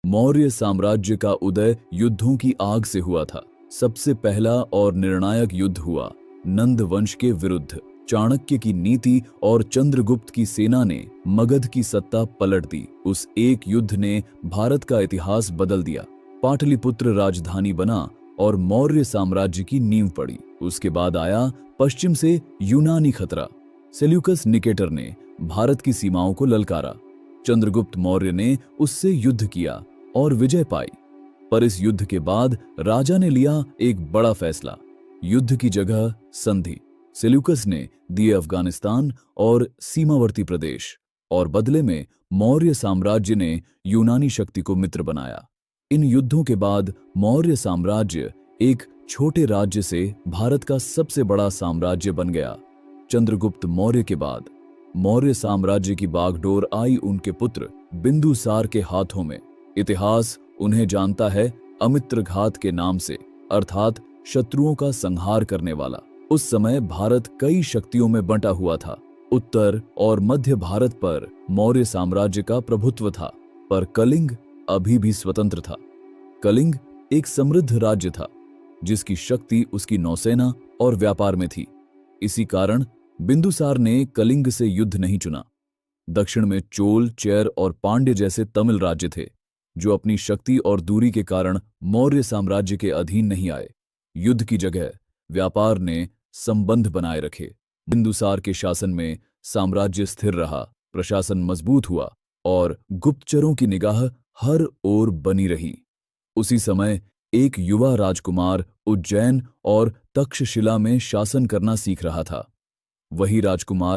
मौर्य साम्राज्य का उदय युद्धों की आग से हुआ था। सबसे पहला और निर्णायक युद्ध हुआ नंद वंश के विरुद्ध। चाणक्य की नीति और चंद्रगुप्त की सेना ने मगध की सत्ता पलट दी। उस एक युद्ध ने भारत का इतिहास बदल दिया। पाटलिपुत्र राजधानी बना और मौर्य साम्राज्य की नींव पड़ी। उसके बाद आया पश्चिम से यूनानी खतरा। सेल्यूकस निकेटर ने भारत की सीमाओं को ललकारा। चंद्रगुप्त मौर्य ने उससे युद्ध किया और विजय पाई। पर इस युद्ध के बाद राजा ने लिया एक बड़ा फैसला, युद्ध की जगह संधि। सेल्यूकस ने दिए अफगानिस्तान और सीमावर्ती प्रदेश, और बदले में मौर्य साम्राज्य ने यूनानी शक्ति को मित्र बनाया। इन युद्धों के बाद मौर्य साम्राज्य एक छोटे राज्य से भारत का सबसे बड़ा साम्राज्य बन गया। चंद्रगुप्त मौर्य के बाद मौर्य साम्राज्य की बागडोर आई उनके पुत्र बिंदुसार के हाथों में। इतिहास उन्हें जानता है अमित्रघात के नाम से, अर्थात शत्रुओं का संहार करने वाला। उस समय भारत कई शक्तियों में बंटा हुआ था। उत्तर और मध्य भारत पर मौर्य साम्राज्य का प्रभुत्व था, पर कलिंग अभी भी स्वतंत्र था। कलिंग एक समृद्ध राज्य था जिसकी शक्ति उसकी नौसेना और व्यापार में थी। इसी कारण बिंदुसार ने कलिंग से युद्ध नहीं चुना। दक्षिण में चोल, चेर और पांड्य जैसे तमिल राज्य थे जो अपनी शक्ति और दूरी के कारण मौर्य साम्राज्य के अधीन नहीं आए। युद्ध की जगह व्यापार ने संबंध बनाए रखे। बिंदुसार के शासन में साम्राज्य स्थिर रहा, प्रशासन मजबूत हुआ और गुप्तचरों की निगाह हर ओर बनी रही। उसी समय एक युवा राजकुमार उज्जैन और तक्षशिला में शासन करना सीख रहा था। वही राजकुमार